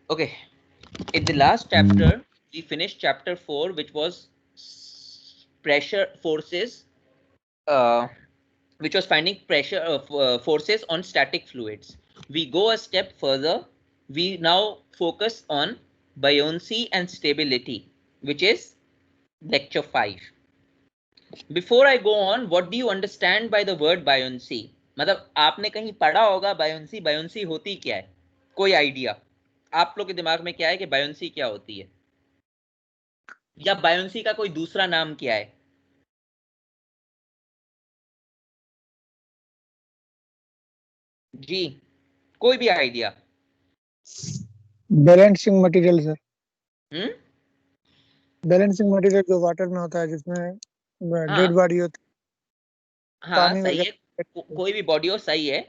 Okay, in the last chapter we finished chapter 4, which was pressure forces, uh, which was finding pressure of forces on static fluids. We go a step further. We now focus on buoyancy and stability, which is lecture 5. Before I go on, what do you understand by the word buoyancy? मतलब आपने कहीं पढ़ा होगा buoyancy, buoyancy होती क्या है? कोई idea आप लोग के दिमाग में क्या है कि buoyancy क्या होती है, या buoyancy का कोई दूसरा नाम क्या है? जी, कोई भी आइडिया? बैलेंसिंग मटेरियल सर, हम्म, बैलेंसिंग मटेरियल जो वाटर में होता है, जिसमें डेड हाँ बॉडी होती है, हाँ पानी सही है, वगैरह। कोई भी बॉडी हो सही है।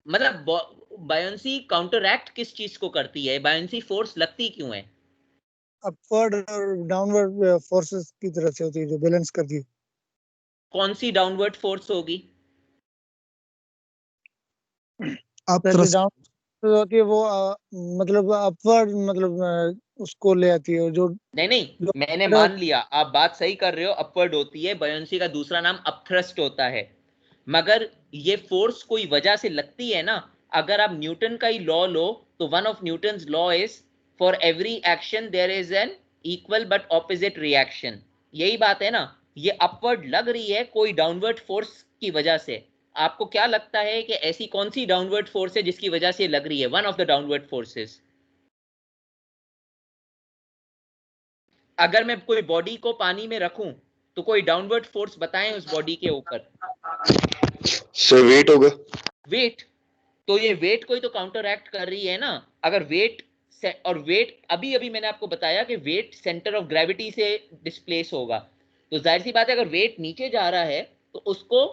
मतलब बायोंसी काउंटरएक्ट किस चीज को करती है, बायोंसी फोर्स लगती क्यों है? अपवर्ड और डाउनवर्ड फोर्सेस की तरफ से होती है, जो बैलेंस करती है। कौन सी डाउनवर्ड फोर्स होगी? आप जैसे थ्रस्ट डाउन होती है वो मतलब अपवर्ड, मतलब उसको ले आती है, जो नहीं नहीं, जो मैंने मान लिया, आप बात सही कर रहे हो, अपवर्ड होती है। बायोंसी का दूसरा नाम अपथ्रस्ट होता है। मगर ये फोर्स कोई वजह से लगती है ना। अगर आप न्यूटन का ही लॉ लो, तो one of Newton's law is for every action there is an equal but opposite reaction. यही बात है ना। ये अपवर्ड लग रही है कोई डाउनवर्ड फोर्स की वजह से। आपको क्या लगता है कि ऐसी कौन सी डाउनवर्ड फोर्स है जिसकी वजह से लग रही है? One of the downward forces. अगर मैं कोई बॉडी को पानी में रखूं, तो कोई डाउनवर्ड फोर्स बताएं उस बॉडी के ऊपर। सर वेट होगा। वेट। तो ये वेट को ही तो काउंटर एक्ट कर रही है ना। अगर वेट और वेट, अभी अभी मैंने आपको बताया कि वेट सेंटर ऑफ ग्रेविटी से डिस्प्लेस होगा। तो जाहिर सी बात है, अगर वेट नीचे जा रहा है तो उसको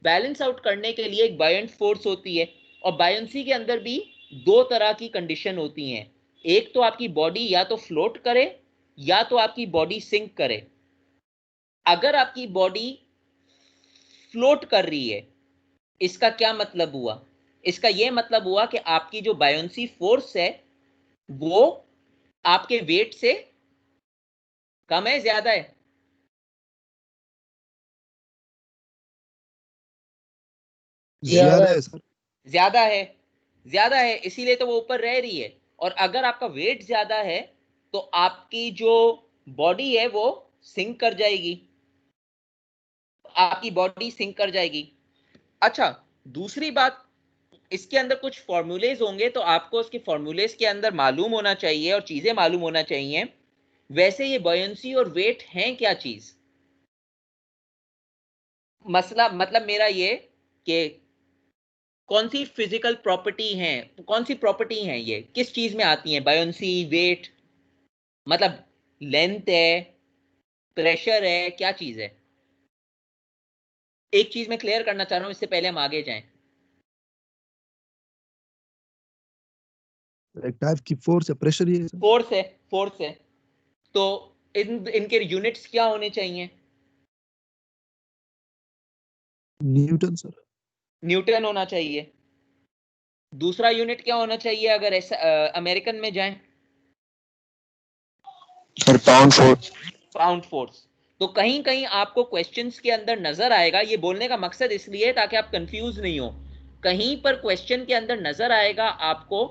बैलेंस आउट करने के लिए एक बायंट फोर्स होती है। और बायंसी के अंदर भी दो तरह की कंडीशन होती हैं। एक तो आपकी बॉडी या तो फ्लोट करे, या तो आपकी बॉडी सिंक करे। अगर आपकी बॉडी फ्लोट कर रही है, इसका क्या मतलब हुआ? इसका यह मतलब हुआ कि आपकी जो बायोंसी फोर्स है वो आपके वेट से कम है, ज्यादा है? ज्यादा है सर। ज्यादा है। ज्यादा है, इसीलिए तो वो ऊपर रह रही है। और अगर आपका वेट ज्यादा है, तो आपकी जो बॉडी है वो सिंक कर जाएगी। आपकी बॉडी सिंक कर जाएगी। अच्छा, दूसरी बात, इसके अंदर कुछ फॉर्मूलेज होंगे, तो आपको उसके फॉर्मूलेज के अंदर मालूम होना चाहिए और चीजें मालूम होना चाहिए। वैसे ये बॉयंसी और वेट हैं क्या चीज? मसला मतलब मेरा ये कि कौन सी फिजिकल प्रॉपर्टी है, कौन सी प्रॉपर्टी है, ये किस चीज में आती है? बायोंसी, वेट, मतलब लेंथ है, प्रेशर है, क्या चीज है? एक चीज मैं क्लियर करना चाह रहा हूं इससे पहले हम आगे जाएं। एक टाइप की फोर्स है, प्रेशर ही है सर। फोर्स है, फोर्स है। तो इनके यूनिट्स क्या होने चाहिए? Newton sir. न्यूटन होना चाहिए। दूसरा यूनिट क्या होना चाहिए अगर ऐसा अमेरिकन में जाएं? Sir pound force. Pound force. तो कहीं कहीं आपको क्वेश्चंस के अंदर नजर आएगा, ये बोलने का मकसद इसलिए है ताकि आप कंफ्यूज नहीं हो। कहीं पर क्वेश्चन के अंदर नजर आएगा आपको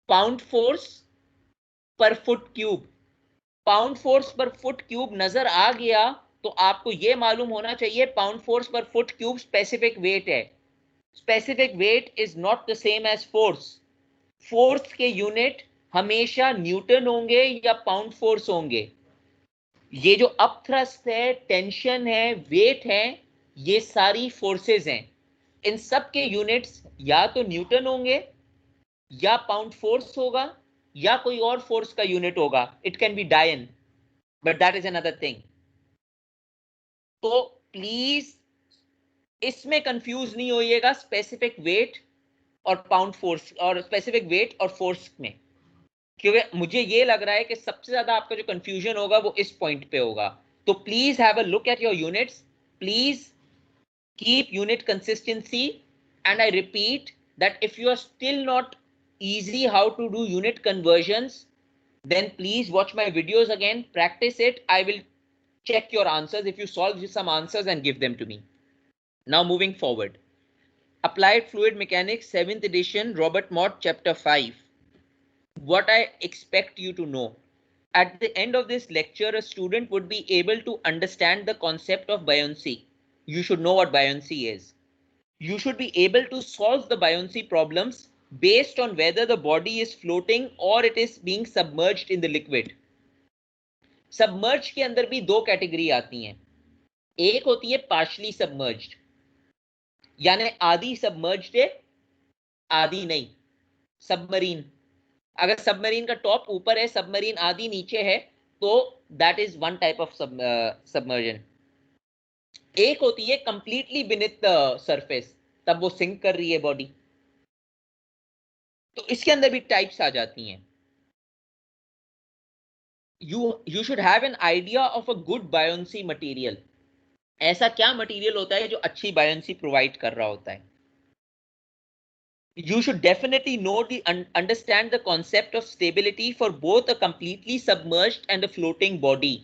pound force per foot cube. Pound force per foot cube नजर आ गया, तो आपको यह मालूम होना चाहिए pound force per foot cube specific weight है। Specific weight is not the same as force. Force के यूनिट हमेशा न्यूटन होंगे या पाउंड फोर्स होंगे। ये जो अपथ्रस्ट है, टेंशन है, वेट है, ये सारी फोर्सेस हैं। इन सब के यूनिट्स या तो न्यूटन होंगे, या पाउंड फोर्स होगा, या कोई और फोर्स का यूनिट होगा। इट कैन बी डायन, but that is another thing. तो प्लीज इसमें कंफ्यूज नहीं होइएगा स्पेसिफिक वेट और पाउंड फोर्स, और स्पेसिफिक वेट और फोर्स में। क्योंकि मुझे ये लग रहा है कि सबसे ज्यादा आपका जो कंफ्यूजन होगा वो इस पॉइंट पे होगा। तो please have a look at your units. Please keep unit consistency, and I repeat that if you are still not easy how to do unit conversions, then please watch my videos again, practice it. I will check your answers if you solve some answers and give them to me. Now moving forward. Applied Fluid Mechanics 7th edition, Robert Mott, chapter 5. What I expect you to know. At the end of this lecture, a student would be able to understand the concept of buoyancy. You should know what buoyancy is. You should be able to solve the buoyancy problems based on whether the body is floating or it is being submerged in the liquid. Submerge के अंदर भी दो category आती हैं. एक होती है partially submerged, यानी आधी सबमर्ज्ड है आधी नहीं. सबमरीन, अगर सबमरीन का टॉप ऊपर है, सबमरीन आधी नीचे है, तो that is one type of submergence. एक होती है कंप्लीटली बीनेथ द सरफेस, तब वो सिंक कर रही है बॉडी. तो इसके अंदर भी टाइप्स आ जाती हैं. You should have an idea of a good buoyancy material. ऐसा क्या मटेरियल होता है जो अच्छी buoyancy प्रोवाइड कर रहा होता है. You should definitely understand the concept of stability for both a completely submerged and a floating body.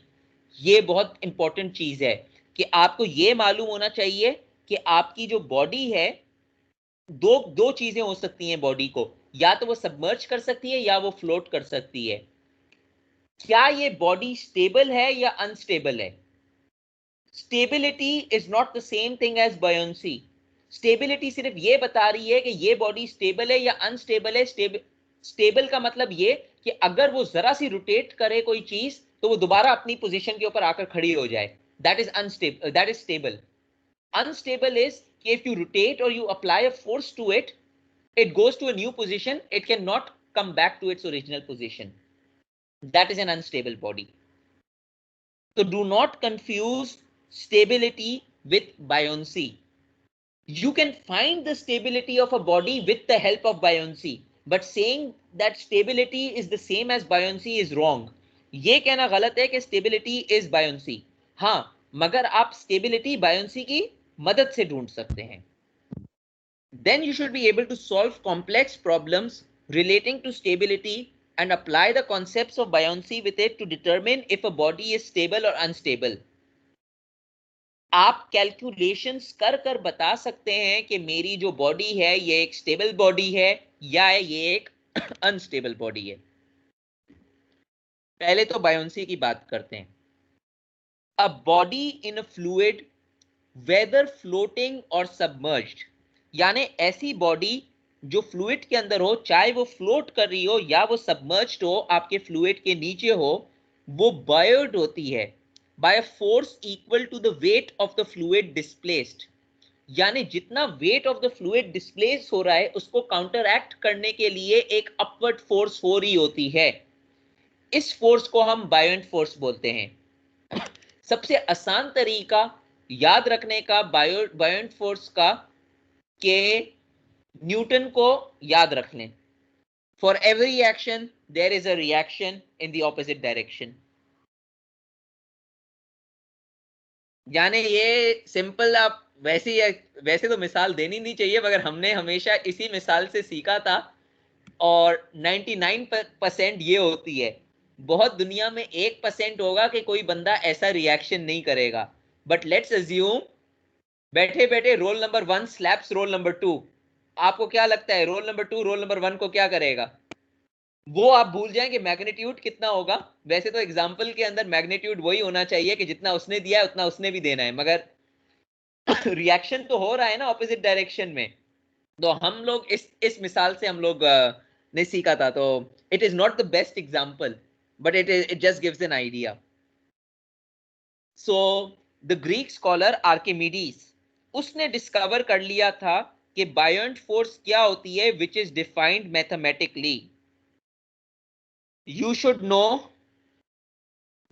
ये बहुत इंपॉर्टेंट चीज है कि आपको ये मालूम होना चाहिए कि आपकी जो बॉडी है, दो चीजें हो सकती हैं बॉडी को, या तो वो सबमर्ज कर सकती है या वो फ्लोट कर सकती है. क्या ये बॉडी स्टेबल है या अनस्टेबल है? Stability is not the same thing as buoyancy. Stability सिर्फ ये बता रही है कि ये बॉडी स्टेबल है या अनस्टेबल है. स्टेबल का मतलब ये कि अगर वो जरा सी रोटेट करे कोई चीज तो वो दोबारा अपनी पोजीशन के ऊपर आकर खड़ी हो जाए. That is unstable, that is stable. Unstable is कि if you rotate or you apply a force to it, it goes to a new position, it cannot come back to its original position. That is an unstable body. So do not confuse stability with buoyancy. You can find the stability of a body with the help of buoyancy, but saying that stability is the same as buoyancy is wrong. ये कहना गलत है कि stability is buoyancy. हाँ, मगर आप stability buoyancy की मदद से ढूंढ सकते हैं. Then you should be able to solve complex problems relating to stability and apply the concepts of buoyancy with it to determine if a body is stable or unstable. आप calculations कर कर बता सकते हैं कि मेरी जो बॉडी है ये एक स्टेबल बॉडी है या ये एक अनस्टेबल बॉडी है. पहले तो buoyancy की बात करते हैं. A body in a fluid, whether floating or submerged, यानी ऐसी बॉडी जो फ्लूइड के अंदर हो, चाहे वो फ्लोट कर रही हो या वो सबमर्ज्ड हो, आपके फ्लूइड के नीचे हो, वो buoyed होती है by a force equal to the weight of the fluid displaced. यानी जितना weight of the fluid displaced हो रहा है उसको काउंटरएक्ट करने के लिए एक अपवर्ड फोर्स हो रही होती है. इस फोर्स को हम बायोंट फोर्स बोलते हैं. सबसे आसान तरीका याद रखने का बायोंट फोर्स का के न्यूटन को याद रख लें. For every action there is a reaction in the opposite direction. यानी ये सिंपल, आप वैसे तो मिसाल देनी नहीं चाहिए, मगर हमने हमेशा इसी मिसाल से सीखा था और 99% ये होती है. बहुत दुनिया में 1% होगा कि कोई बंदा ऐसा रिएक्शन नहीं करेगा. बट लेट्स अज्यूम बैठे बैठे roll number 1 slaps roll number 2. आपको क्या लगता है रोल नंबर 2 रोल नंबर 1 को क्या करेगा? वो आप भूल जाएं कि मैग्नीट्यूड कितना होगा. वैसे तो एग्जांपल के अंदर मैग्नीट्यूड वही होना चाहिए कि जितना उसने दिया है उतना उसने भी देना है, मगर रिएक्शन तो हो रहा है ना ऑपोजिट डायरेक्शन में. तो हम लोग इस मिसाल से हम लोग ने सीखा था. तो it is not the best example, but it just gives an idea. So the Greek scholar Archimedes, उसने डिस्कवर कर लिया था कि बायोंट फोर्स क्या होती है, which is defined mathematically. You should know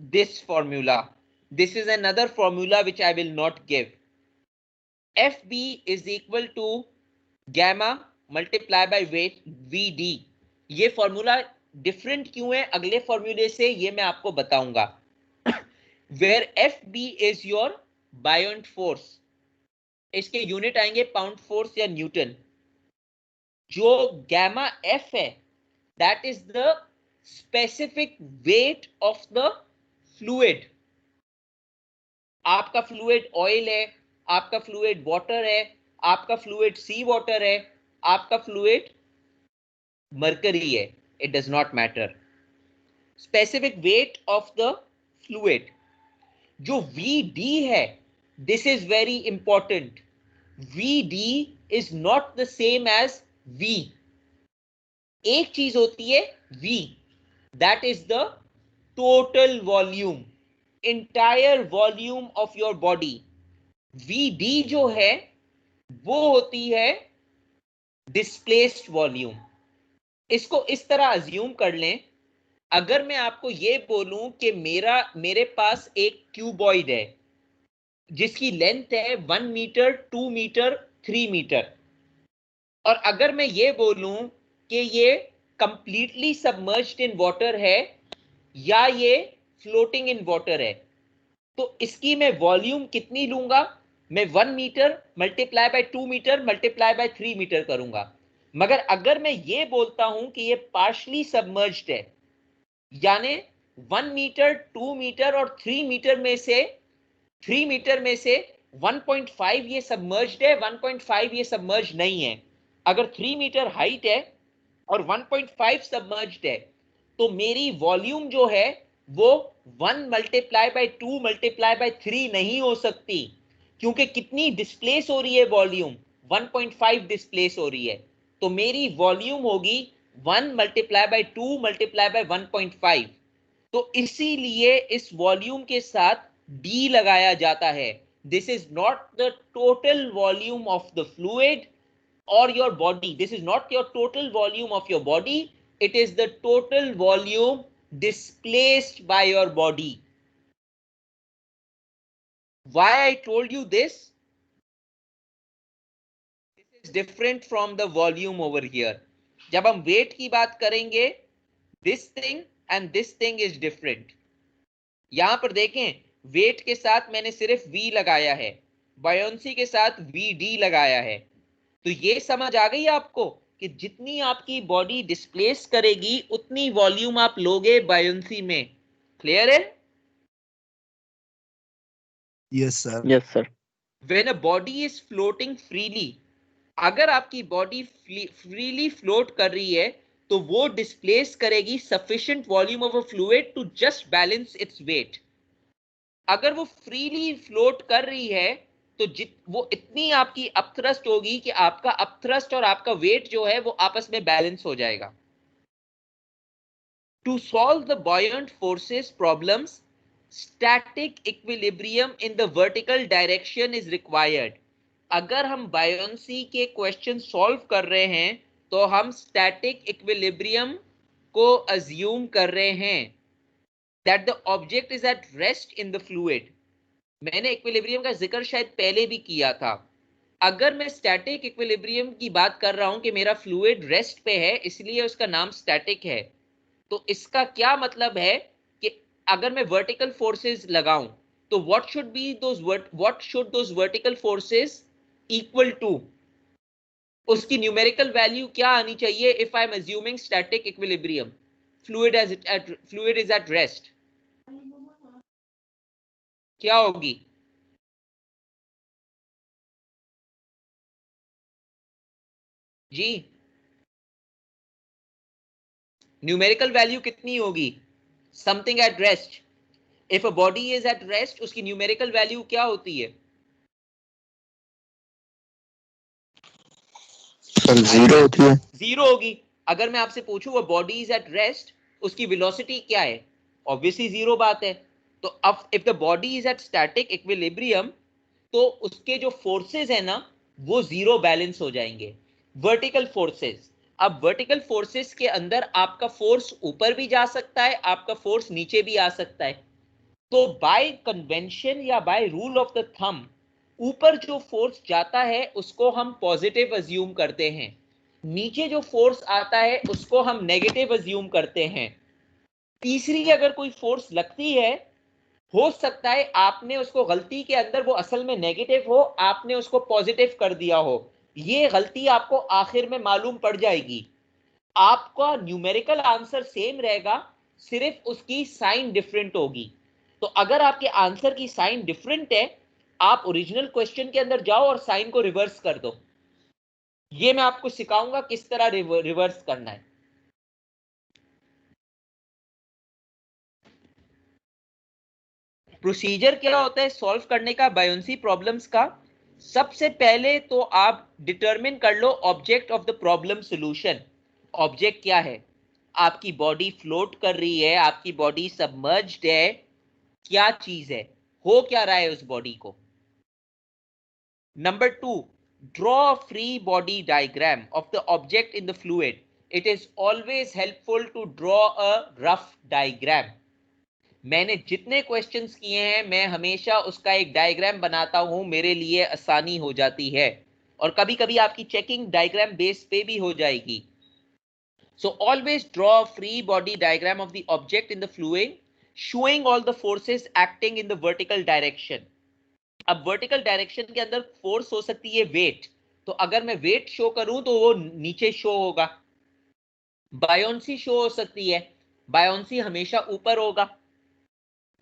this formula. This is another formula which I will not give. FB is equal to gamma multiplied by weight VD. ये formula different क्यों है अगले फॉर्मूले से, ये मैं आपको बताऊंगा. Where FB is your buoyant force, इसके यूनिट आएंगे पाउंड फोर्स या न्यूटन. जो गैमा एफ है that is the specific weight of the fluid. आपका फ्लूइड ऑयल है, आपका फ्लूइड वाटर है, आपका फ्लूइड सी वाटर है, आपका फ्लूइड मरकरी है, it does not matter. Specific weight of the fluid. जो VD है, this is very important, VD is not the same as V। एक चीज होती है V, that is the total volume, entire volume of your body. VD जो है वो होती है डिस्प्लेस्ड वॉल्यूम। इसको इस तरह अज्यूम कर लें, अगर मैं आपको ये बोलूं कि मेरे पास एक क्यूबॉइड है जिसकी लेंथ है 1 मीटर, 2 मीटर, 3 मीटर, और अगर मैं ये बोलूं कि ये कंप्लीटली सबमर्ज्ड इन वाटर है या ये फ्लोटिंग इन वाटर है, तो इसकी मैं वॉल्यूम कितनी लूंगा? मैं 1 metre multiply by 2 metre multiply by 3 metre करूंगा। मगर अगर मैं ये बोलता हूं कि ये पार्शली सबमर्ज्ड है, यानी 1 मीटर, 2 मीटर और 3 मीटर में से 1.5 ये सबमर्ज्ड है, 1.5 ये सबमर्ज्ड नहीं है। अगर 3 मीटर हाइट है और 1.5 सबमर्ज्ड है, तो मेरी वॉल्यूम जो है वो 1 मल्टीप्लाई बाय 2 मल्टीप्लाई बाय 3 नहीं हो सकती, क्योंकि कितनी डिस्प्लेस हो रही है वॉल्यूम? 1.5 डिस्प्लेस हो रही है। तो मेरी वॉल्यूम होगी 1 मल्टीप्लाई बाय 2 मल्टीप्लाई बाय 1.5। तो इसीलिए इस वॉल्यूम के साथ D लगाया जाता है। This is not the total volume of the fluid or your body. This is not your total volume of your body, it is the total volume displaced by your body. Why I told you this? This is different from the volume over here. जब हम weight की बात करेंगे, this thing and this thing is different. यहां पर देखें, weight के साथ मैंने सिर्फ V लगाया है, buoyancy के साथ VD लगाया है। तो ये समझ आ गई आपको कि जितनी आपकी बॉडी डिस्प्लेस करेगी उतनी वॉल्यूम आप लोगे बायोंसी में। क्लियर है? Yes, sir. Yes, sir. When a body is floating freely, अगर आपकी बॉडी फ्रीली फ्लोट कर रही है तो वो डिस्प्लेस करेगी sufficient volume of a fluid to just balance its weight. अगर वो फ्रीली फ्लोट कर रही है तो वो इतनी आपकी अपथ्रस्ट होगी कि आपका अपथ्रस्ट और आपका वेट जो है वो आपस में बैलेंस हो जाएगा। To solve the buoyant forces problems, static equilibrium in the vertical direction is required. अगर हम बायोंसी के क्वेश्चन सॉल्व कर रहे हैं तो हम स्टैटिक इक्विलिब्रियम को अज्यूम कर रहे हैं, that the object is at rest in the fluid. मैंने इक्विलिब्रियम का जिक्र शायद पहले भी किया था। अगर मैं स्टैटिक इक्विलिब्रियम की बात कर रहा हूं कि मेरा फ्लूइड रेस्ट पे है इसलिए उसका नाम स्टैटिक है, तो इसका क्या मतलब है कि अगर मैं वर्टिकल फोर्सेस लगाऊं तो what should those vertical forces equal to, उसकी न्यूमेरिकल वैल्यू क्या आनी चाहिए? If I am assuming static equilibrium, fluid is at rest, क्या होगी? जी, न्यूमेरिकल वैल्यू कितनी होगी? Something at rest. If a body is at rest उसकी न्यूमेरिकल वैल्यू क्या होती है? सर 0 होती है। 0 होगी। अगर मैं आपसे पूछूं वो बॉडी इज एट रेस्ट, उसकी वेलोसिटी क्या है? ऑब्वियसली 0 बात है। तो अब if the body is at static equilibrium तो उसके जो फोर्सेस है ना वो 0 बैलेंस हो जाएंगे, वर्टिकल फोर्सेस। अब वर्टिकल फोर्सेस के अंदर आपका फोर्स ऊपर भी जा सकता है, आपका फोर्स नीचे भी आ सकता है। तो बाय कन्वेंशन या by rule of the thumb, ऊपर जो फोर्स जाता है उसको हम पॉजिटिव अज्यूम करते हैं, नीचे जो फोर्स आता है उसको हम नेगेटिव अज्यूम करते हैं। तीसरी अगर कोई फोर्स लगती है, हो सकता है आपने उसको गलती के अंदर वो असल में नेगेटिव हो, आपने उसको पॉजिटिव कर दिया हो, ये गलती आपको आखिर में मालूम पड़ जाएगी। आपका न्यूमेरिकल आंसर सेम रहेगा, सिर्फ उसकी साइन डिफरेंट होगी। तो अगर आपके आंसर की साइन डिफरेंट है, आप ओरिजिनल क्वेश्चन के अंदर जाओ और साइन को रिवर्स कर दो। ये मैं आपको सिखाऊंगा किस तरह रिवर्स करना है। प्रोसीजर क्या होता है सॉल्व करने का बायोन्सी प्रॉब्लम्स का? सबसे पहले तो आप डिटरमिन कर लो object of the problem solution. Object क्या है? आपकी बॉडी फ्लोट कर रही है, आपकी बॉडी सबमर्ज्ड है, क्या चीज है, हो क्या रहा है उस बॉडी को। Number 2, draw a free body diagram of the object in the fluid. It is always helpful to draw a rough diagram. मैंने जितने क्वेश्चंस किए हैं मैं हमेशा उसका एक डायग्राम बनाता हूं, मेरे लिए आसानी हो जाती है, और कभी कभी आपकी चेकिंग डायग्राम बेस पे भी हो जाएगी। So always draw a free body diagram of the object in the fluid, showing all the forces acting in the vertical direction. अब वर्टिकल डायरेक्शन के अंदर फोर्स हो सकती है वेट, तो अगर मैं वेट शो करूं तो वो नीचे शो होगा। बायोन्सी शो हो सकती है, बायोन्सी हमेशा ऊपर होगा।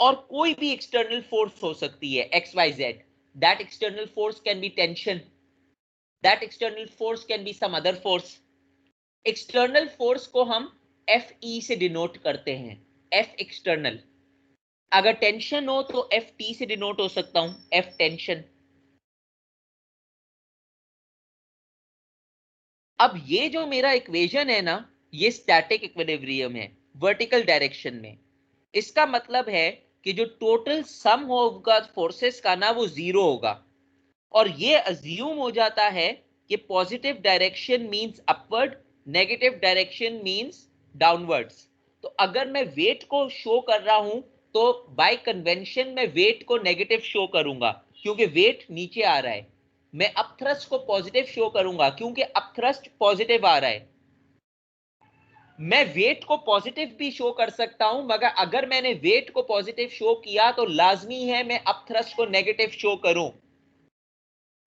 और कोई भी एक्सटर्नल फोर्स हो सकती है XYZ। That external force can be tension, that external force can be some other force. External force को हम FE से डिनोट करते हैं, F एक्सटर्नल। अगर टेंशन हो तो FT से डिनोट हो सकता हूं, F टेंशन। अब ये जो मेरा इक्वेशन है ना, ये स्टैटिक इक्विलिब्रियम है वर्टिकल डायरेक्शन में। इसका मतलब है कि जो टोटल सम होगा फोर्सेस का ना, वो 0 होगा। और ये अज्यूम हो जाता है कि positive direction means upward, negative direction means downwards. तो अगर मैं वेट को शो कर रहा हूं तो बाय कन्वेंशन मैं वेट को नेगेटिव शो करूंगा, क्योंकि वेट नीचे आ रहा है। मैं अपथ्रस्ट को पॉजिटिव शो करूंगा क्योंकि अपथ्रस्ट पॉजिटिव आ रहा है। मैं वेट को पॉजिटिव भी शो कर सकता हूं, मगर अगर मैंने वेट को पॉजिटिव शो किया तो लाजमी है मैं अपथ्रस्ट को नेगेटिव शो करूं।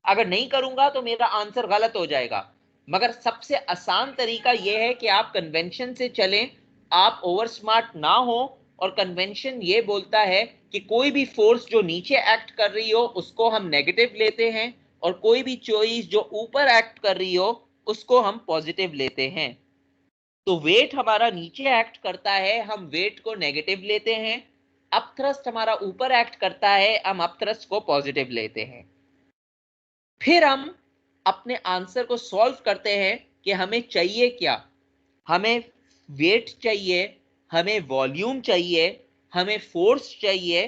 अगर नहीं करूंगा तो मेरा आंसर गलत हो जाएगा। मगर सबसे आसान तरीका यह है कि आप कन्वेंशन से चलें, आप ओवर स्मार्ट ना हो। और कन्वेंशन ये बोलता है कि कोई भी फोर्स जो नीचे एक्ट कर रही हो उसको हम नेगेटिव लेते हैं, और कोई भी चॉइस जो ऊपर एक्ट कर रही हो उसको हम पॉजिटिव लेते हैं। तो वेट हमारा नीचे एक्ट करता है, हम वेट को नेगेटिव लेते हैं। अपथ्रस्ट हमारा ऊपर एक्ट करता है, हम अपथ्रस्ट को पॉजिटिव लेते हैं। फिर हम अपने आंसर को सॉल्व करते हैं कि हमें चाहिए क्या। हमें वेट चाहिए, हमें वॉल्यूम चाहिए, हमें फोर्स चाहिए,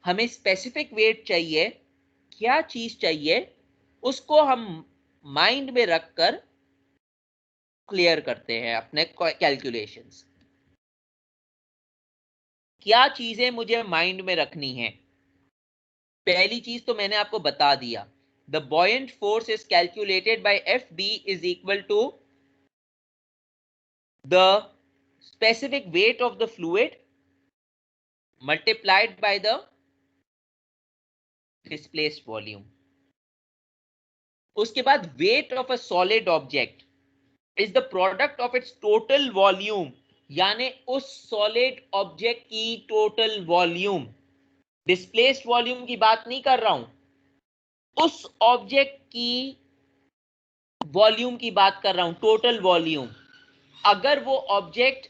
हमें स्पेसिफिक वेट चाहिए। क्या चीज चाहिए उसको हम माइंड में रखकर क्लियर करते हैं अपने कैलकुलेशंस। क्या चीजें मुझे माइंड में रखनी है? पहली चीज तो मैंने आपको बता दिया, the buoyant force is calculated by FB is equal to the specific weight of the fluid multiplied by the displaced volume. उसके बाद weight of a solid object is the product of its total volume, यानी उस solid object की total volume। displaced volume की बात नहीं कर रहा हूं, उस ऑब्जेक्ट की वॉल्यूम की बात कर रहा हूं, टोटल वॉल्यूम। अगर वो ऑब्जेक्ट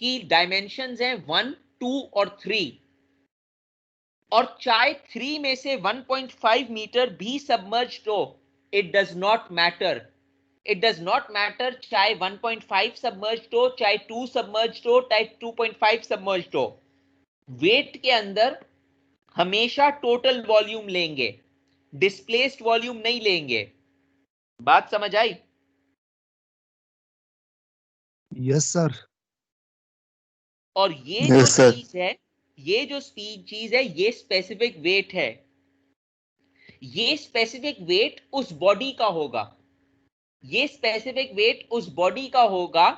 की डायमेंशंस हैं 1, 2 और 3, और चाहे 3 में से 1.5 मीटर भी सबमर्ज्ड हो, it does not matter. It does not matter चाहे 1.5 सबमर्ज्ड हो, चाहे 2 सबमर्ज्ड हो, चाहे 2.5 सबमर्ज्ड हो। वेट के अंदर हमेशा टोटल वॉल्यूम लेंगे, डिस्प्लेस्ड वॉल्यूम नहीं लेंगे। बात समझ आई? Yes sir. और ये जो Yes, sir. चीज है, ये जो चीज है, ये स्पेसिफिक वेट है। ये स्पेसिफिक वेट उस बॉडी का होगा, ये स्पेसिफिक वेट उस बॉडी का होगा।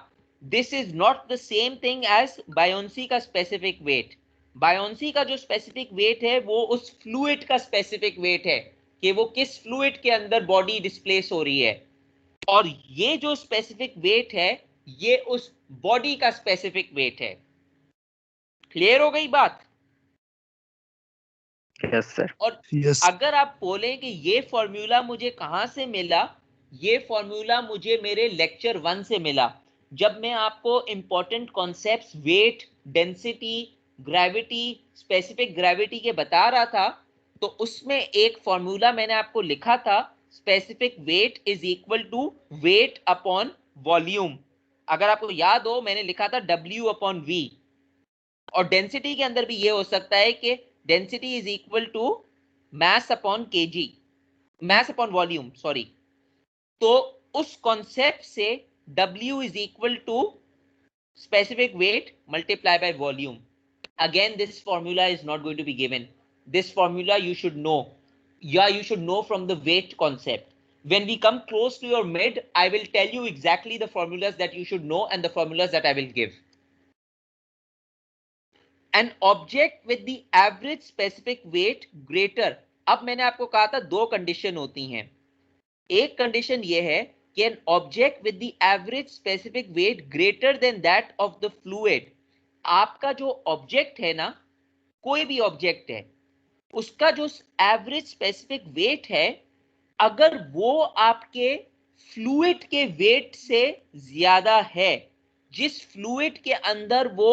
This is not the same thing as buoyancy का स्पेसिफिक वेट। बायोन्सी का जो स्पेसिफिक वेट है वो उस फ्लूइड का स्पेसिफिक वेट है, कि वो किस फ्लूइड के अंदर बॉडी डिस्प्लेस हो रही है, और ये जो स्पेसिफिक वेट है ये उस बॉडी का स्पेसिफिक वेट है। क्लियर हो गई बात? Yes sir. और यस अगर आप बोलें कि ये फॉर्मूला मुझे कहां से मिला, ये फॉर्मूला मुझे मेरे लेक्चर 1 से मिला, जब मैं आपको important concepts weight, density, gravity, specific gravity के बता रहा था, तो उसमें एक फॉर्मूला मैंने आपको लिखा था, specific weight is equal to weight upon volume. अगर आपको याद हो मैंने लिखा था W अपॉन V। और डेंसिटी के अंदर भी ये हो सकता है कि density is equal to mass upon kg, mass upon volume, sorry. तो उस कॉन्सेप्ट से W is equal to specific weight multiplied by volume. Again, this formula is not going to be given. This formula you should know. Yeah, you should know from the weight concept. When we come close to your mid, I will tell you exactly the formulas that you should know and the formulas that I will give. An object with the average specific weight greater, अब मैंने आपको कहा था दो condition होती हैं। एक condition ये है कि an object with the average specific weight greater than that of the fluid, आपका जो ऑब्जेक्ट है ना, कोई भी ऑब्जेक्ट है, उसका जो एवरेज स्पेसिफिक वेट है, अगर वो आपके फ्लूइड के वेट से ज्यादा है, जिस फ्लूइड के अंदर वो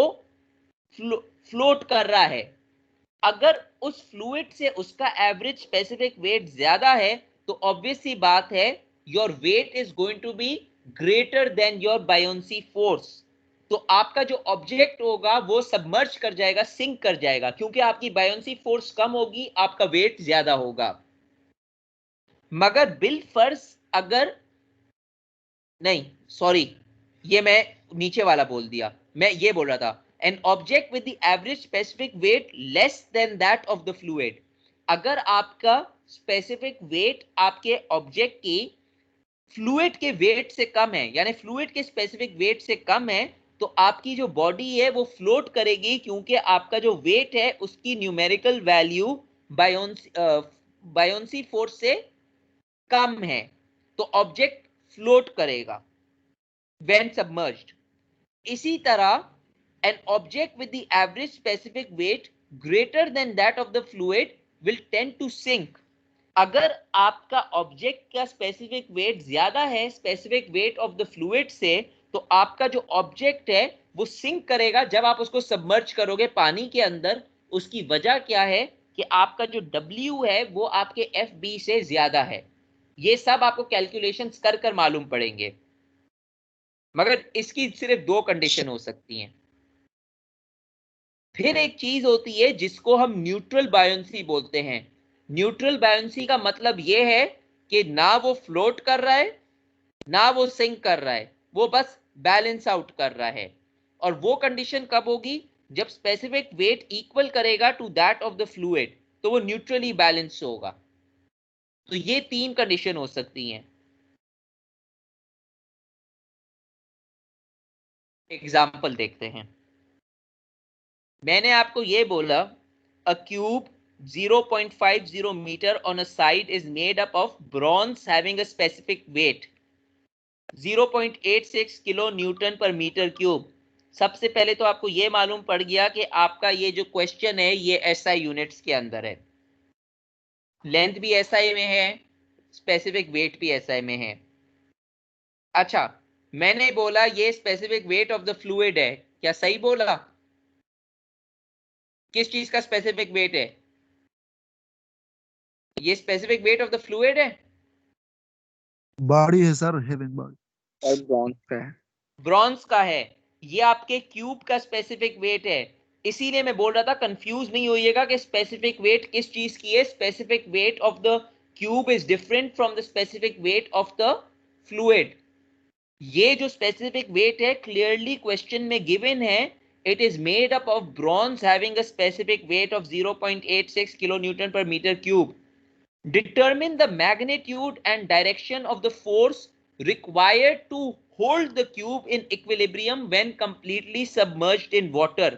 फ्लोट कर रहा है, अगर उस फ्लूइड से उसका एवरेज स्पेसिफिक वेट ज्यादा है, तो ऑब्वियस सी बात है your weight is going to be greater than your buoyancy force. तो आपका जो ऑब्जेक्ट होगा वो सबमर्ज कर जाएगा, सिंक कर जाएगा, क्योंकि आपकी बायोंसी फोर्स कम होगी, आपका वेट ज्यादा होगा। मगर बिल फर्ज अगर नहीं, सॉरी, ये मैं नीचे वाला बोल दिया, मैं ये बोल रहा था an object with the average specific weight less than that of the fluid, अगर आपका स्पेसिफिक वेट आपके ऑब्जेक्ट की फ्लूइड के वेट से कम है, यानी फ्लूइड के स्पेसिफिक वेट से कम है, तो आपकी जो बॉडी है वो फ्लोट करेगी, क्योंकि आपका जो वेट है उसकी न्यूमेरिकल वैल्यू बायोंसी फोर्स से कम है, तो ऑब्जेक्ट फ्लोट करेगा व्हेन सबमर्ज्ड। इसी तरह an object with the average specific weight greater than that of the fluid will tend to sink, अगर आपका ऑब्जेक्ट का स्पेसिफिक वेट ज्यादा है specific weight of the fluid से, तो आपका जो ऑब्जेक्ट है वो सिंक करेगा जब आप उसको सबमर्ज करोगे पानी के अंदर। उसकी वजह क्या है कि आपका जो W है वो आपके FB से ज्यादा है। ये सब आपको कैलकुलेशंस कर कर मालूम पड़ेंगे, मगर इसकी सिर्फ दो कंडीशन हो सकती हैं। फिर एक चीज होती है जिसको हम न्यूट्रल बायोंसी बोलते हैं। न्यूट्रल बायोंसी का मतलब यह है कि ना वो फ्लोट कर रहा है ना वो सिंक कर रहा है, वो बस बैलेंस आउट कर रहा है। और वो कंडीशन कब होगी? जब स्पेसिफिक वेट इक्वल करेगा to that of the fluid, तो वो न्यूट्रली बैलेंस होगा। तो ये तीन कंडीशन हो सकती हैं। एग्जाम्पल देखते हैं। मैंने आपको ये बोला a cube 0.50 meter on a side is made up of bronze having a specific weight 0.86 kilo newton per metre cube. सबसे पहले तो आपको ये मालूम पड़ गया कि आपका ये जो क्वेश्चन है ये SI यूनिट्स के अंदर है, लेंथ भी SI में है, स्पेसिफिक वेट भी SI में है। अच्छा, मैंने बोला ये specific weight of the fluid है, क्या सही बोला? किस चीज का स्पेसिफिक वेट है? ये specific weight of the fluid है, बॉडी है सर, हैविंग बॉडी। और ब्रॉन्ज का है। ब्रॉन्ज का है। ये आपके क्यूब का स्पेसिफिक वेट है। इसीलिए मैं बोल रहा था कंफ्यूज नहीं होइएगा कि स्पेसिफिक वेट किस चीज की है। Specific weight of the cube is different from the specific weight of the fluid. ये जो स्पेसिफिक वेट है क्लियरली क्वेश्चन में गिवन है, it is made up of bronze having a specific weight of 0.86 kilo newton per metre cube. Determine the magnitude and direction of the force required to hold the cube in equilibrium when completely submerged in water.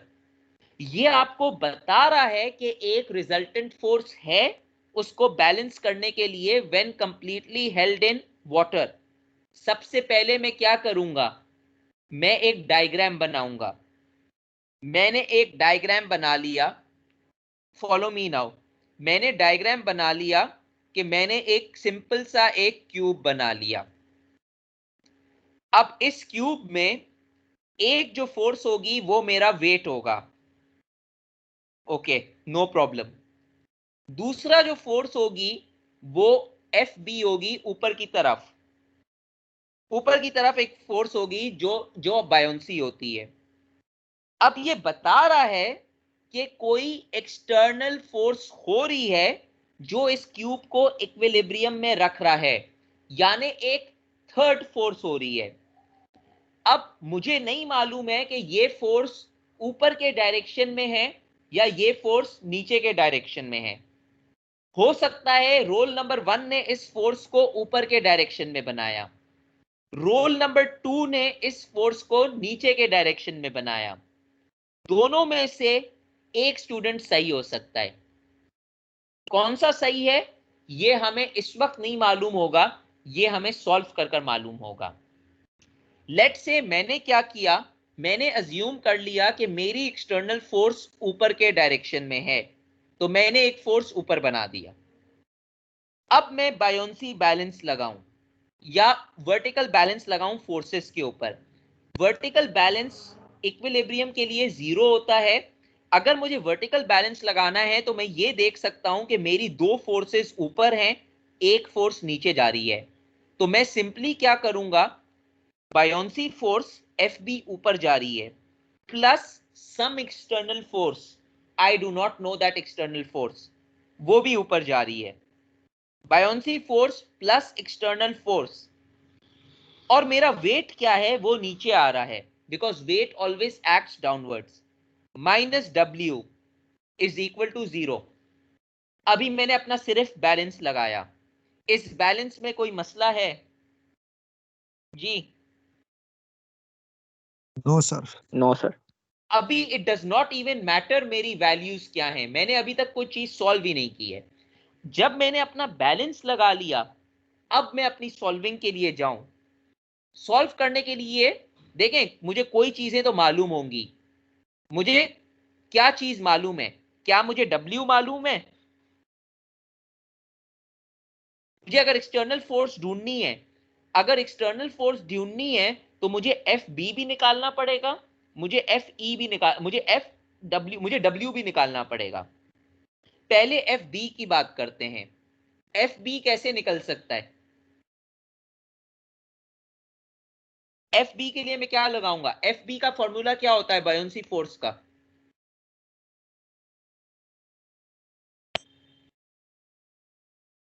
ये आपको बता रहा है कि एक resultant force है उसको balance करने के लिए when completely held in water, सबसे पहले मैं क्या करूंगा, मैं एक डायग्राम बनाऊंगा। मैंने एक डायग्राम बना लिया, फॉलो मी नाउ। मैंने डायग्राम बना लिया कि मैंने एक सिंपल सा एक क्यूब बना लिया। अब इस क्यूब में एक जो फोर्स होगी वो मेरा वेट होगा, ओके, नो प्रॉब्लम। दूसरा जो फोर्स होगी वो एफ बी होगी, ऊपर की तरफ, ऊपर की तरफ एक फोर्स होगी जो जो बायोंसी होती है। अब ये बता रहा है कि कोई एक्सटर्नल फोर्स हो रही है जो इस क्यूब को इक्विलिब्रियम में रख रहा है, यानी एक थर्ड फोर्स हो रही है। अब मुझे नहीं मालूम है कि ये फोर्स ऊपर के डायरेक्शन में है या ये फोर्स नीचे के डायरेक्शन में है। हो सकता है रोल नंबर 1 ने इस फोर्स को ऊपर के डायरेक्शन में बनाया, रोल नंबर 2 ने इस फोर्स को नीचे के डायरेक्शन में बनाया। दोनों में से एक स्टूडेंट सही हो सकता है। कौन सा सही है ये हमें इस वक्त नहीं मालूम होगा, ये हमें सॉल्व कर कर मालूम होगा। लेट्स से मैंने क्या किया, मैंने अज्यूम कर लिया कि मेरी एक्सटर्नल फोर्स ऊपर के डायरेक्शन में है, तो मैंने एक फोर्स ऊपर बना दिया। अब मैं बायोंसी बैलेंस लगाऊं या वर्टिकल बैलेंस लगाऊं फोर्सेस के ऊपर। वर्टिकल बैलेंस इक्विलिब्रियम के लिए 0 होता है। अगर मुझे वर्टिकल बैलेंस लगाना है तो मैं ये देख सकता हूं कि मेरी दो फोर्सेस ऊपर हैं, एक फोर्स नीचे जा रही है। तो मैं सिंपली क्या करूंगा, बायोंसी फोर्स एफ बी ऊपर जा रही है plus some external force, I do not know that external force, वो भी ऊपर जा रही है। Buoyancy force plus external force, और मेरा वेट क्या है वो नीचे आ रहा है, because weight always acts downwards, minus W is equal to 0। अभी मैंने अपना सिर्फ बैलेंस लगाया। इस बैलेंस में कोई मसला है जी? No sir. No sir. अभी it does not even matter मेरी वैल्यूज क्या हैं, मैंने अभी तक कोई चीज सॉल्व ही नहीं की है। जब मैंने अपना बैलेंस लगा लिया, अब मैं अपनी सॉल्विंग के लिए जाऊं। सॉल्व करने के लिए देखें, मुझे कोई चीजें तो मालूम होंगी। मुझे क्या चीज मालूम है, क्या मुझे W मालूम है? मुझे अगर एक्सटर्नल फोर्स ढूंढनी है, अगर एक्सटर्नल फोर्स ढूंढनी है तो मुझे एफ बी भी निकालना पड़ेगा, मुझे एफ ई भी निकाल, मुझे डब्ल्यू भी निकालना पड़ेगा। पहले एफ बी की बात करते हैं। एफ बी कैसे निकल सकता है? एफ बी के लिए मैं क्या लगाऊंगा, एफ बी का फॉर्मूला क्या होता है बायोंसी फोर्स का?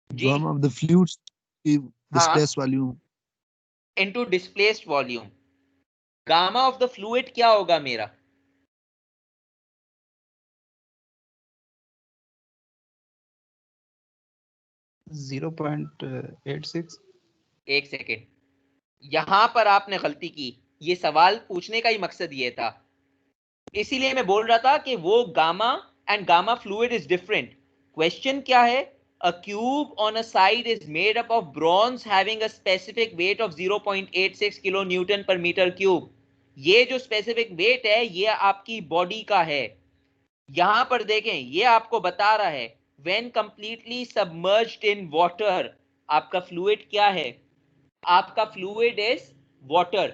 जी गामा ऑफ द फ्लूइड्स की हाँ, displace volume into displaced volume. Gamma of the fluid क्या होगा मेरा? जीरो 0.86। एक सेकेंड, यहां पर आपने गलती की। ये सवाल पूछने का ही मकसद ये था, इसीलिए मैं बोल रहा था कि वो gamma and gamma fluid is different. Question क्या है? अ cube on a side is made up of bronze having a specific weight of 0.86 kilo newton per metre cube. ये जो स्पेसिफिक वेट है ये आपकी बॉडी का है। यहां पर देखें, ये आपको बता रहा है when completely submerged in water, आपका फ्लूइड क्या है? आपका फ्लूइड इज वाटर।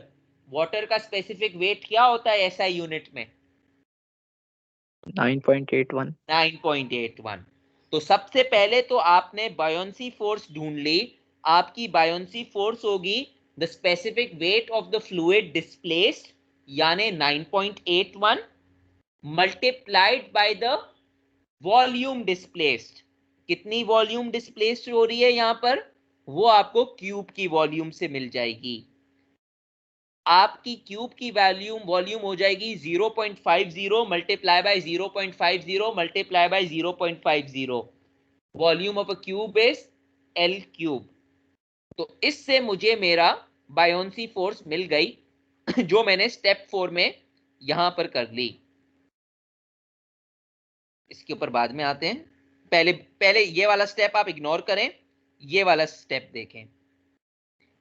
वाटर का स्पेसिफिक वेट क्या होता है एसआई यूनिट में? 9.81। 9.81। तो सबसे पहले तो आपने बायोंसी फोर्स ढूंढ ली। आपकी बायोंसी फोर्स होगी the specific weight of the fluid displaced, यानी 9.81 multiplied by the volume displaced. कितनी वॉल्यूम डिस्प्लेस्ड हो रही है यहां पर? वो आपको क्यूब की वॉल्यूम से मिल जाएगी। आपकी क्यूब की वॉल्यूम हो जाएगी 0.50 multiply by 0.50 multiply by 0.50। Volume of a cube is L cube. तो इससे मुझे मेरा बायोंसी फोर्स मिल गई जो मैंने स्टेप 4 में यहां पर कर ली। इसके ऊपर बाद में आते हैं। पहले ये वाला स्टेप आप इग्नोर करें, ये वाला स्टेप देखें।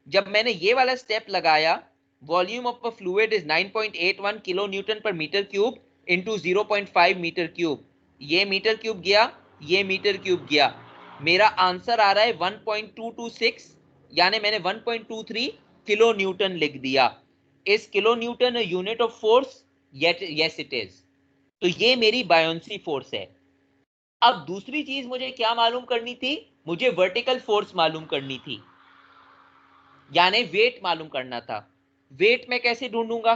जब मैंने ये वाला स्टेप लगाया, volume of a fluid is 9.81 kilo newton per metre cube into 0.5 metre cube. ये मीटर क्यूब गया, ये मीटर क्यूब गया, मेरा आंसर आ रहा है 1.226, यानी मैंने 1.23 किलो न्यूटन लिख दिया। इस kilo Newton unit of force? Yes it is. तो ये मेरी बायोंसी फोर्स है। अब दूसरी चीज मुझे क्या मालूम करनी थी? मुझे वर्टिकल फोर्स मालूम करनी थी, यानी वेट मालूम करना था। वेट मैं कैसे ढूंढूंगा?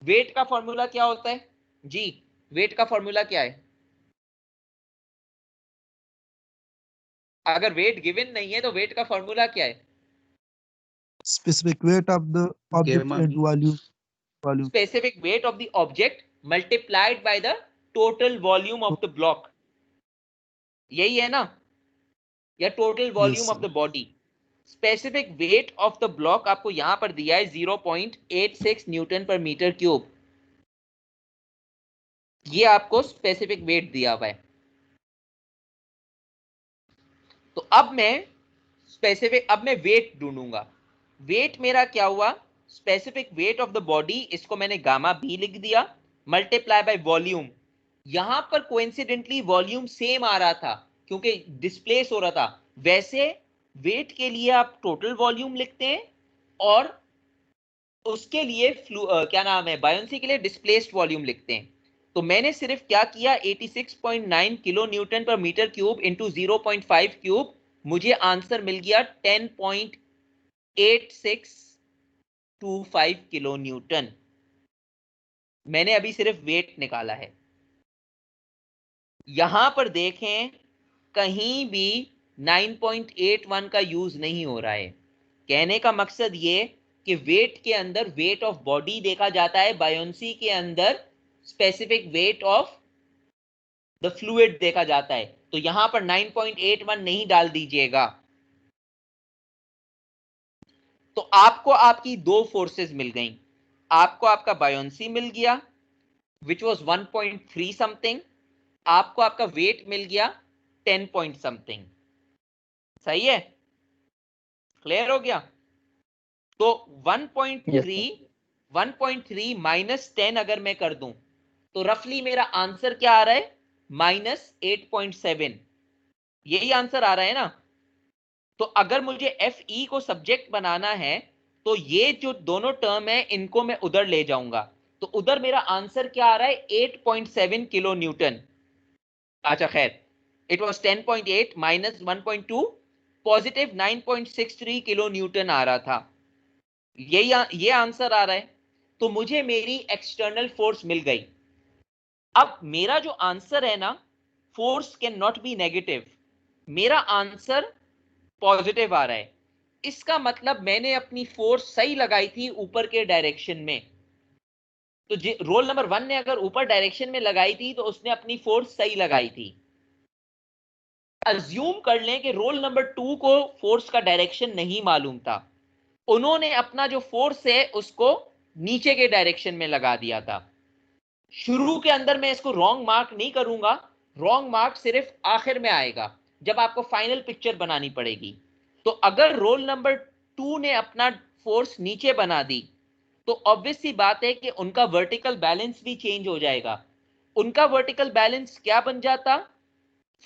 वेट का फॉर्मूला क्या होता है जी? वेट का फॉर्मूला क्या है? अगर वेट गिवन नहीं है तो वेट का फॉर्मूला क्या है? Specific weight of the object Gamma and V. volume. Specific weight of the object multiplied by the total volume of the block, यही है ना? या total volume Yes, of sir. The body. Specific weight of the block आपको यहां पर दिया है 0.86 Newton per metre cube. ये आपको स्पेसिफिक वेट दिया हुआ है। तो अब मैं वेट ढूंढूंगा। वेट मेरा क्या हुआ? Specific weight of the body, इसको मैंने गामा बी लिख दिया, मल्टीप्लाई बाय वॉल्यूम। यहां पर कोइंसिडेंटली वॉल्यूम सेम आ रहा था क्योंकि डिस्प्लेस हो रहा था। वैसे वेट के लिए आप टोटल वॉल्यूम लिखते हैं और उसके लिए क्या नाम है, बायोंसी के लिए डिस्प्लेस्ड वॉल्यूम लिखते हैं। तो मैंने सिर्फ क्या किया, 86.9 kilo newton per metre cube into 0.5 cube, मुझे आंसर मिल गया 10.8625 किलो न्यूटन। मैंने अभी सिर्फ वेट निकाला है। यहां पर देखें, कहीं भी 9.81 का यूज नहीं हो रहा है। कहने का मकसद ये कि वेट के अंदर वेट ऑफ बॉडी देखा जाता है, बायोंसी के अंदर specific weight of the fluid देखा जाता है। तो यहां पर 9.81 नहीं डाल दीजिएगा। तो आपको आपकी दो फोर्सेस मिल गई। आपको आपका बायोंसी मिल गया विच वॉज 1.3 समथिंग, आपको आपका वेट मिल गया 10 पॉइंट समथिंग। सही है? क्लियर हो गया? तो 1.3 माइनस 10 अगर मैं कर दूं तो रफली मेरा आंसर क्या आ रहा है? -8.7। यही आंसर आ रहा है ना? तो अगर मुझे एफ ई को सब्जेक्ट बनाना है तो ये जो दोनों टर्म है इनको मैं उधर ले जाऊंगा। तो उधर मेरा आंसर क्या आ रहा है? 8.7 किलो न्यूटन। अच्छा खैर, it was 10.8 minus 1.2, positive 9.63 kilo newton आ रहा था। ये आंसर आ रहा है। तो मुझे मेरी एक्सटर्नल फोर्स मिल गई। अब मेरा जो आंसर है ना, force can not be negative, मेरा आंसर पॉजिटिव आ रहा है। इसका मतलब मैंने अपनी फोर्स सही लगाई थी ऊपर के डायरेक्शन में। तो रोल नंबर 1 ने अगर ऊपर डायरेक्शन में लगाई थी तो उसने अपनी फोर्स सही लगाई थी। अज्यूम कर लें कि रोल नंबर 2 को फोर्स का डायरेक्शन नहीं मालूम था, उन्होंने अपना जो फोर्स है उसको नीचे के डायरेक्शन में लगा दिया था। शुरू के अंदर मैं इसको रॉन्ग मार्क नहीं करूंगा, रॉन्ग मार्क सिर्फ आखिर में आएगा जब आपको फाइनल पिक्चर बनानी पड़ेगी। तो अगर रोल नंबर 2 ने अपना फोर्स नीचे बना दी तो ऑब्वियस सी बात है कि उनका वर्टिकल बैलेंस भी चेंज हो जाएगा। उनका वर्टिकल बैलेंस क्या बन जाता?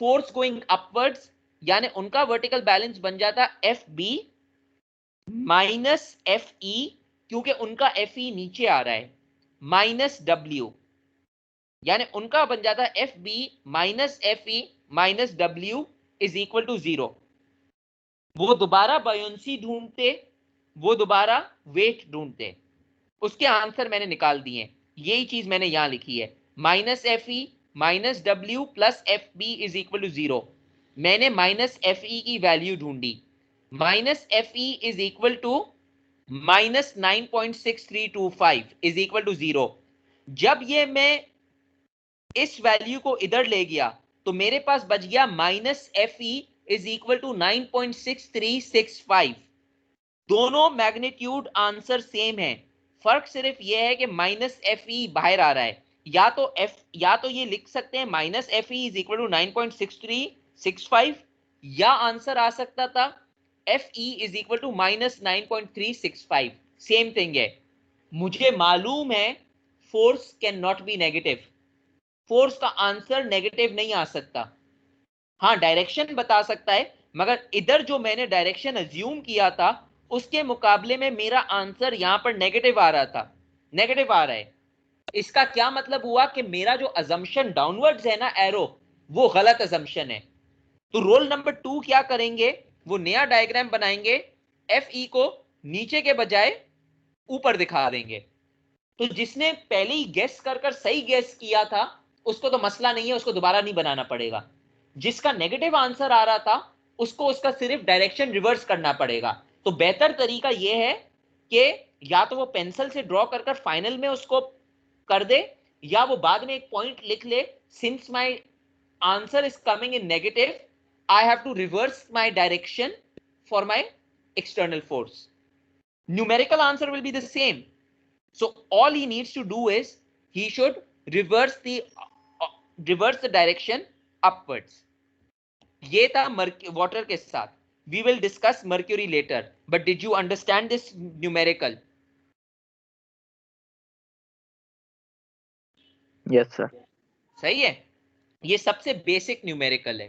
फोर्स गोइंग अपवर्ड्स, यानी उनका वर्टिकल बैलेंस बन जाता F B minus F E, क्योंकि उनका एफ ई नीचे आ रहा है, माइनस डब्ल्यू, यानी उनका बन जाता है F B minus F E minus W is equal to 0। वो दोबारा बायोंसी ढूंढते, वो दोबारा वेट ढूंढते, उसके आंसर मैंने निकाल दिए। यही चीज मैंने यहां लिखी है, minus F E minus W plus F B is equal to 0। मैंने माइनस एफ ई की वैल्यू ढूंढी, minus F E is equal to minus 9.6325 is equal to 0। जब ये मैं इस वैल्यू को इधर ले गया तो मेरे पास बच गया minus F E is equal to 9.6365। दोनों मैग्नीट्यूड आंसर सेम है, फर्क सिर्फ यह है कि माइनस एफ ई बाहर आ रहा है, या तो ये लिख सकते हैं minus F E is equal to 9.6365, या आंसर आ सकता था F E is equal to minus 9.365। Same thing है। मुझे मालूम है force can not be negative, force का आंसर नेगेटिव नहीं आ सकता। हाँ, डायरेक्शन बता सकता है, मगर इधर जो मैंने डायरेक्शन अज्यूम किया था उसके मुकाबले में मेरा आंसर यहां पर नेगेटिव आ रहा था, नेगेटिव आ रहा है। इसका क्या मतलब हुआ कि मेरा जो अजम्पशन डाउनवर्ड्स है ना एरो, वो गलत अजम्पशन है। तो रोल नंबर 2 क्या करेंगे, वो नया डायग्राम बनाएंगे, एफ ई को नीचे के बजाय ऊपर दिखा देंगे। तो जिसने पहले ही गेस कर सही गेस किया था उसको तो मसला नहीं है, उसको दोबारा नहीं बनाना पड़ेगा। जिसका नेगेटिव आंसर आ रहा था उसको उसका सिर्फ डायरेक्शन रिवर्स करना पड़ेगा। तो बेहतर तरीका यह है कि या तो वो पेंसिल से ड्रॉ कर फाइनल में उसको कर दे, या वो बाद में एक पॉइंट लिख ले, since my answer is coming in negative I have to reverse my direction for my external force. Numerical answer will be the same, so all he needs to do is he should reverse the direction upwards. ये था water के साथ। we will discuss mercury later, but did you understand this numerical? Yes sir. सही है, ये सबसे basic numerical है।